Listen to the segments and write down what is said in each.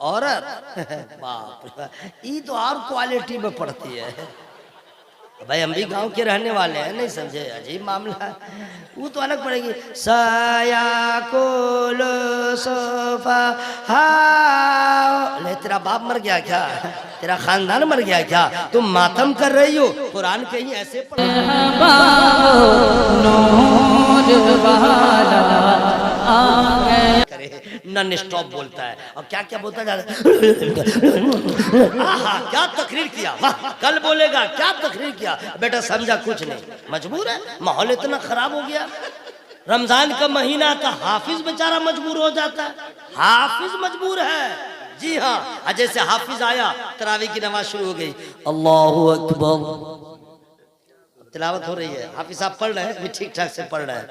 औरत बाप रे, ये तो और क्वालिटी में पड़ती है भाई। हम भी गांव के रहने वाले हैं, नहीं समझे, अजीब मामला है। वो तो अलग पड़ेगी। साया कोल सोफा ले, तेरा बाप मर गया क्या? तेरा खानदान मर गया क्या? तुम मातम कर रही हो? कुरान कहीं ऐसे करे नॉन स्टॉप बोलता है और क्या क्या बोलता जाता है। क्या तकरीर किया, वाह कल बोलेगा क्या तकरीर किया। बेटा समझा कुछ नहीं, मजबूर है, माहौल इतना खराब हो गया। रमजान का महीना था, हाफिज बेचारा मजबूर हो जाता है। हाफिज मजबूर है, जी हाँ। जैसे हाफिज आया, तरावी की नमाज शुरू हो गई, अल्लाहु अकबर, तिलावत हो रही है, हाफिज साहब पढ़ रहे हैं, ठीक ठाक से पढ़ रहे हैं।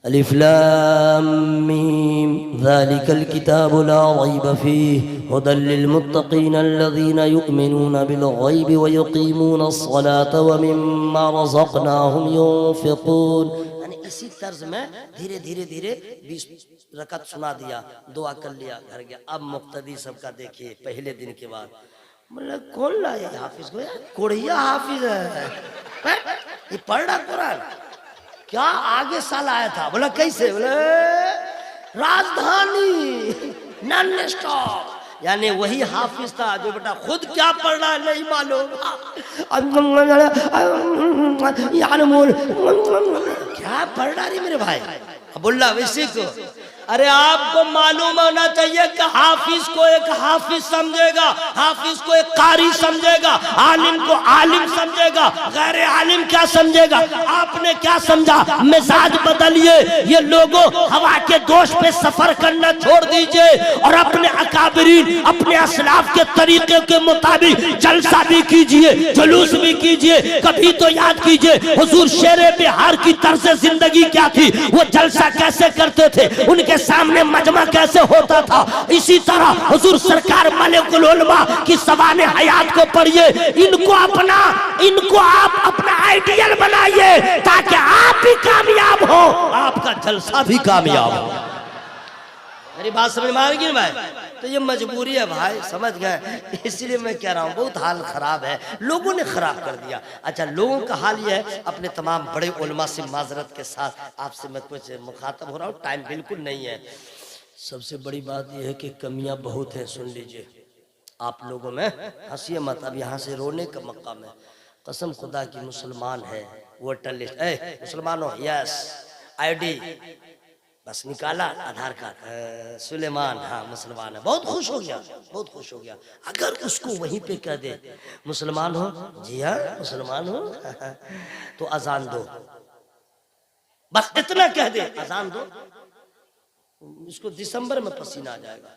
अलिफ लाम मीम ज़ालिकल किताबु ला रैब फीहि हुदल लिल मुत्तक़ीन अल्लज़ीना युमिनूना बिल गैबि व युक़ीमूनस सलाता व मिम्मा रज़क़नाहुम युनफ़िक़ून। यानी इसी तर्ज में धीरे धीरे धीरे 20 रकात सुना दिया, दुआ कर लिया, घर गया। अब मुक्तदी सबका देखिए पहले दिन के बाद, मतलब कौन लाया हाफिज को? कोढ़िया हाफिज है, ये पढ़ रहा कुरान। क्या आगे साल आया था, बोला कैसे? बोले राजधानी नॉन स्टॉप। यानी वही हाफिज था जो बेटा खुद क्या पढ़ रहा है नहीं मालूम, क्या पढ़ रहा है मेरे भाई। बोला वैसे को, अरे आपको मालूम होना चाहिए कि हाफिज को एक हाफिज समझेगा, हाफिज को एक कारी समझेगा, आलिम को आलिम समझेगा, गैर आलिम क्या समझेगा। आपने क्या समझा? मिजाज बदलिए। ये लोगों हवा के दोष पे सफर करना छोड़ दीजिए और अपने अकाबरीन, अपने असलाफ के तरीके के मुताबिक जलसा भी कीजिए, जुलूस भी कीजिए। कभी तो याद कीजिए हुजूर शेरे बिहार की तर्ज जिंदगी क्या थी, वो जलसा कैसे करते थे, उनके सामने मजमा कैसे होता था। इसी तरह हुजूर सरकार मलिकुल उलमा की सवाने हयात को पढ़िए। इनको आप अपना आइडियल बनाइए ताकि आप भी कामयाब हो, आपका जलसा भी कामयाब हो। मेरी बात समझ में आ गई भाई? तो ये मजबूरी है भाई, समझ गए? इसलिए मैं कह रहा हूँ बहुत हाल खराब है, लोगों ने खराब कर दिया। अच्छा, लोगों का हाल ये है, अपने तमाम बड़े उलमा से माजरत के साथ आपसे मैं कुछ मुखातब हो रहा हूँ, टाइम बिल्कुल नहीं है। सबसे बड़ी बात यह है कि कमियां बहुत हैं, सुन लीजिए आप लोगों में, हंसिए मत। अब यहाँ से रोने का मकाम है, कसम खुदा की मुसलमान है, वोटर लिस्ट मुसलमान हो, यस ID बस निकाला, आधार कार्ड, सुलेमान, हाँ मुसलमान है, बहुत खुश हो गया, बहुत खुश हो गया। अगर उसको वहीं पे कह दे मुसलमान हो, जी हाँ मुसलमान हो, तो अजान दो, बस इतना कह दे, अजान दो, उसको दिसंबर में पसीना आ जाएगा।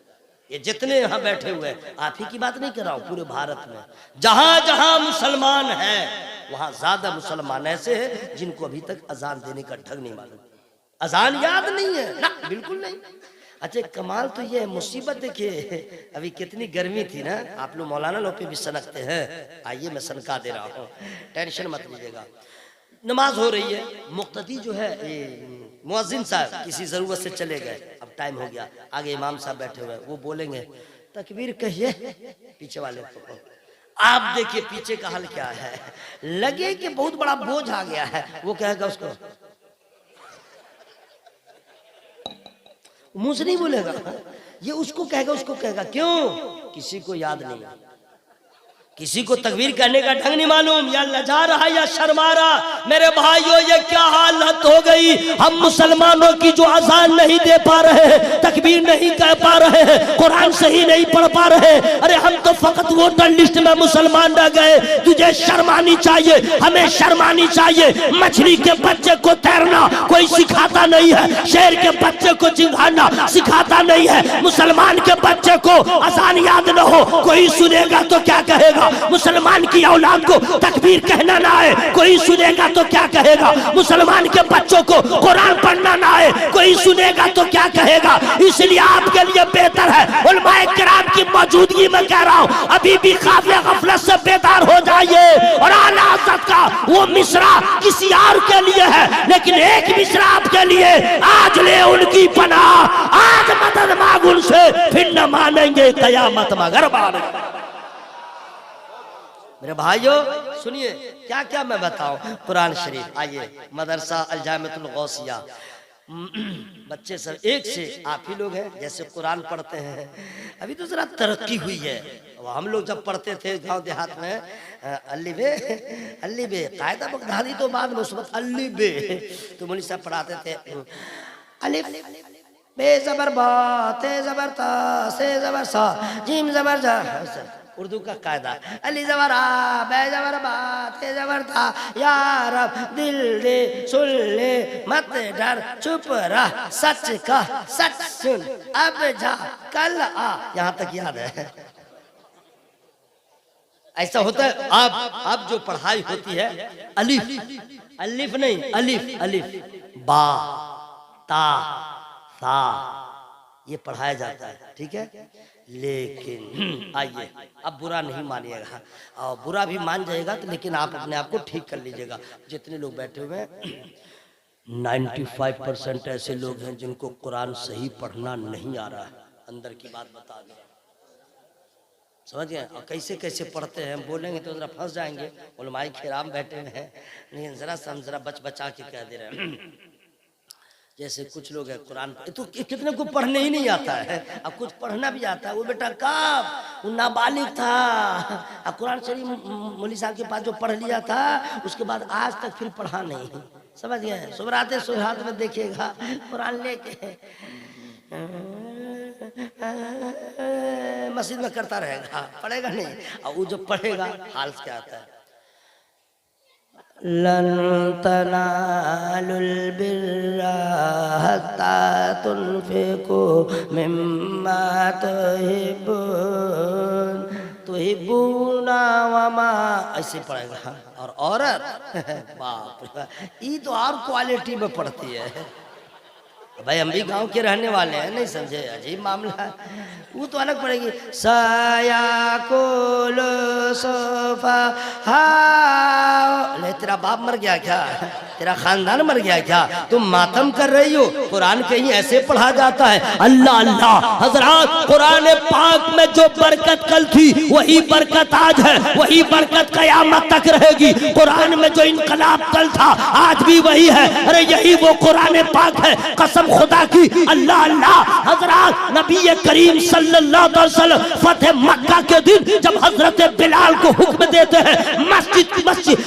ये जितने यहाँ बैठे हुए हैं, आप ही की बात नहीं कर रहा हूँ, पूरे भारत में जहां जहां मुसलमान है वहां ज्यादा मुसलमान ऐसे हैं जिनको अभी तक अजान देने का ढंग नहीं मालूम, अजान याद नहीं है ना, बिल्कुल नहीं। अच्छा, कमाल तो ये है, मुसीबत देखिए, अभी कितनी गर्मी थी ना, आप लोग मौलाना लोग पे भी सनकते हैं, आइए मैं सनका दे रहा हूँ, टेंशन मत लीजिएगा। नमाज हो रही है, मुक्तदी जो है मुअज्जिन साहब किसी जरूरत से चले गए, अब टाइम हो गया, आगे इमाम साहब बैठे हुए, वो बोलेंगे तकबीर कहिए, पीछे वाले को आप देखिए पीछे का हाल क्या है, लगे कि बहुत बड़ा बोझ आ गया है, वो कहेगा उसको मुंह से नहीं बोलेगा, ये उसको कहेगा, क्यों? किसी को याद नहीं, किसी को तकबीर करने का ढंग नहीं मालूम, या लजा रहा या शर्मा रहा। मेरे भाइयों, ये क्या हालत हो गई, हम मुसलमानों की जो अजान नहीं दे पा रहे हैं, तकबीर नहीं कह पा रहे हैं, कुरान सही नहीं पढ़ पा रहे हैं। अरे हम तो फकत वोटर लिस्ट में मुसलमान रह गए। तुझे शर्मानी चाहिए, हमें शर्मानी चाहिए। मछली के बच्चे को तैरना कोई सिखाता नहीं है, शेर के बच्चे को चिंगाना सिखाता नहीं है, मुसलमान के बच्चे को अजान याद न हो, कोई सुनेगा तो क्या कहेगा? मुसलमान की औलाद को तकबीर कहना ना आए, कोई सुनेगा तो क्या कहेगा? मुसलमान के बच्चों को कुरान पढ़ना ना आए, कोई सुनेगा तो क्या कहेगा? इसलिए आपके लिए बेहतर है उलमाए किराम की मौजूदगी में कह रहा हूं, अभी भी ख्वाब गफलत से बेदार हो जाइए। और आला हज़रत का वो मिसरा किसी और के लिए है, लेकिन एक मिसरा आपके लिए। आज ले उनकी पनाह, आज मदद मांग उनसे, फिर न मानेंगे कयामत मगर बार। मेरे भाइयों सुनिए, क्या क्या मैं बताऊं कुरान शरीफ। आइए, मदरसा अल जामिअतुल गौसिया, बच्चे सब एक से आप ही लोग हैं जैसे कुरान पढ़ते हैं। अभी तो जरा तरक्की हुई है। हम लोग जब पढ़ते थे गांव देहात में, अल्ली बे कायदा बगदादी तो बाद में उस वक्त अल्ली बे तो मौलवी साहब पढ़ाते थे। अलिफ बे जबर बा, ते जबर ता, से जबर सा, जीम जबर जा। उर्दू का कायदा, अली जबर आ, बे जबर बा, ते जबर था, यार दिल दे सुन ले, मत डर चुप रह, सच का सच सुन, अब जा कल आ। यहाँ तक याद है। ऐसा होता है। अब जो पढ़ाई होती है, अलिफ, अलिफ नहीं, अलिफ, अलिफ बा ता सा, ये पढ़ाया जाता है, ठीक है। लेकिन आइए, अब बुरा नहीं मानिएगा, और बुरा भी मान जाएगा तो, लेकिन आप अपने आप को ठीक कर लीजिएगा। जितने लोग बैठे हुए हैं, 95% ऐसे लोग हैं जिनको कुरान सही पढ़ना नहीं आ रहा है। अंदर की बात बता दें, समझ गए। और कैसे कैसे पढ़ते हैं, हम बोलेंगे तो जरा फंस जाएंगे। उलमाए किराम बैठे हुए हैं, लेकिन जरा हम जरा बचा के कह दे रहे हैं। जैसे कुछ लोग हैं कुरान तो कितने को पढ़ने ही नहीं आता है, अब कुछ पढ़ना भी आता है। वो बेटा कब वो नाबालिग था, अब कुरान शरीफ मौलवी साहब के पास जो पढ़ लिया था, उसके बाद आज तक फिर पढ़ा नहीं। समझ गए। सुबराते सुबरात में देखिएगा कुरान लेके मस्जिद में करता रहेगा, पढ़ेगा नहीं। और वो जो पढ़ेगा हाल क्या आता है, लन तनालुल बिर्रा हत्ता तुनफिकू मिम्मा तुहिब्बूना वमा, ऐसे पढ़ेगा। और औरत बाप रे, ये तो और क्वालिटी में पढ़ती है। भाई हम भी गांव के रहने वाले हैं, नहीं समझे, अजीब मामला है। वो तो अलग पड़ेगी। साया कुल सोफा, ले तेरा बाप मर गया क्या, तेरा खानदान मर गया क्या, तुम मातम कर रही हो। कुरान कहीं ऐसे पढ़ा जाता है। अल्लाह अल्लाह हजरात, कुरान पाक में जो बरकत कल थी वही बरकत आज है, वही बरकत कयामत तक रहेगी। कुरान में जो इनकलाब कल था आज भी वही है। अरे यही वो कुरान पाक है, कसम खुदा की। अल्लाह अल्लाह हजरात, नबी करीम सल्लल्लाहु अलैहि वसल्लम फतेह मक्का के दिन जब हजरत बिलाल को हुक्म देते हैं, मस्जिद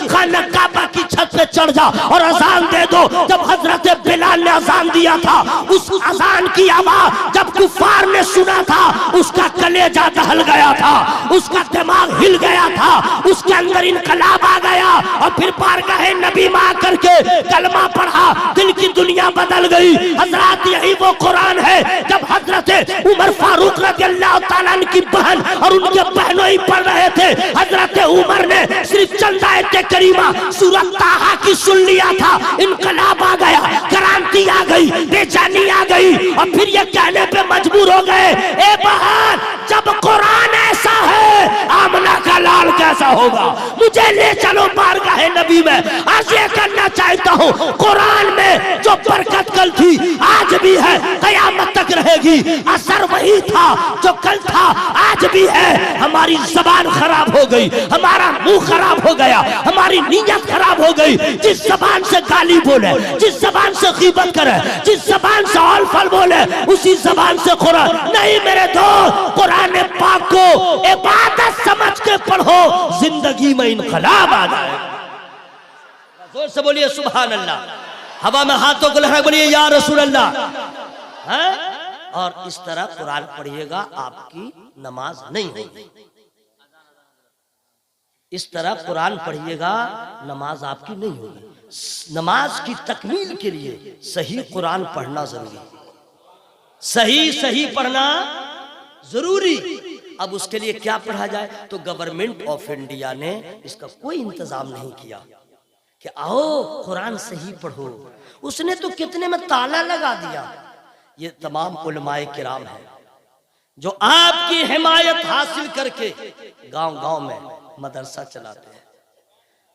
खाना काबा की छत पे चढ़ जा और अजान दे दो। जब हजरत बिलाल ने अजान दिया था, उस अजान की आवाज जब कुफार ने सुना था, उसका कलेजा दहल गया था, उसका दिमाग हिल गया था, उसके अंदर इनकलाब आ गया। और फिर बारगाह नबी में आकर के कलमा पढ़ा, दिल की दुनिया बदल गई। हजरत यही वो कुरान है जब हजरत उमर फारूक रज़ियल्लाहु ताला अन्हु की बहन और उनके बहनों ही पढ़ रहे थे, हजरत उमर ने सिर्फ चंद आयतें करीमा सूरत ताहा की सुन लिया था, इनकलाब आ गया, क्रांति आ गई, बेचैनी आ गई। और फिर ये कहने पे मजबूर हो गए, ए बहन जब कुरान ऐसा है, आमना का लाल कैसा होगा, मुझे ले चलो बारगाह नबी में। आज ये करना चाहता हूँ, कुरान में जो बरकत कल थी आज भी है, कयामत तक रहेगी। असर वही था जो कल था, आज भी है। हमारी जबान खराब हो गई, हमारा मुंह खराब हो गया, हमारी नीयत खराब हो गई। जिस जबान से गाली बोले, जिस जबान से गीबत करे, जिस जबान से औल फल बोले, उसी जबान से कुरान नहीं। मेरे दोस्त, कुरान पाक को इबादत समझ के पढ़ो, जिंदगी में इनकलाब आ जाए। जोर से बोलिए सुभान अल्लाह। हवा में हाथों को लहरा बोलिए या रसूल अल्लाह। और इस तरह कुरान पढ़िएगा, आपकी नमाज नहीं होगी। इस तरह कुरान पढ़िएगा, नमाज आपकी नहीं होगी। नमाज की तकमील के लिए सही कुरान पढ़ना जरूरी, सही पढ़ना जरूरी। अब उसके लिए क्या पढ़ा जाए, तो गवर्नमेंट ऑफ इंडिया ने इसका कोई इंतजाम नहीं किया कि आओ कुरान सही पढ़ो। उसने तो कितने में ताला लगा दिया। ये तमाम उलमाए किराम है, जो आपकी हिमायत हासिल करके गांव-गांव में मदरसा चलाते हैं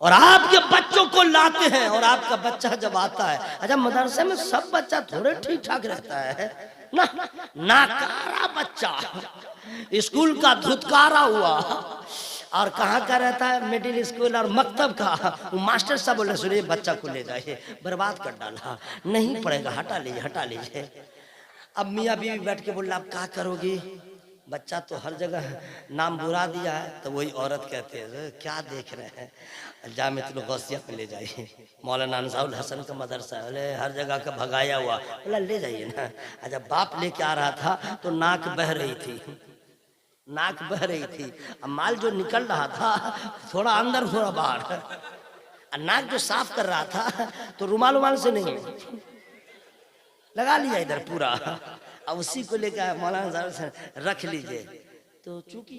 और आपके बच्चों को लाते हैं। और आपका बच्चा जब आता है, अच्छा मदरसे में सब बच्चा थोड़े ठीक ठाक रहता है ना, नाकारा बच्चा स्कूल का धुतकारा हुआ और कहाँ का रहता है, मिडिल स्कूल और मकतब का। वो मास्टर साहब बोले सुनिए बच्चा को ले जाइए, बर्बाद कर डाला, नहीं पड़ेगा, हटा लीजिए हटा लीजिए। अब मियाँ बीवी बैठ के बोला आप क्या करोगी, बच्चा तो हर जगह नाम बुरा दिया है। तो वही औरत कहते हैं क्या देख रहे हैं, जामे तुम गौसिया में ले जाइए, मौलाना अंसारुल हसन का मदरसा है, बोले हर जगह का भगाया हुआ, बोला ले जाइए ना। अच्छा बाप लेके आ रहा था तो नाक बह रही थी, नाक बह रही थी, अब माल जो निकल रहा था थोड़ा अंदर थोड़ा बाहर, नाक जो साफ कर रहा था तो रुमाल रुमाल से नहीं लगा लिया इधर पूरा। अब उसी को लेकर मौलाना रख लीजिए। तो चूंकि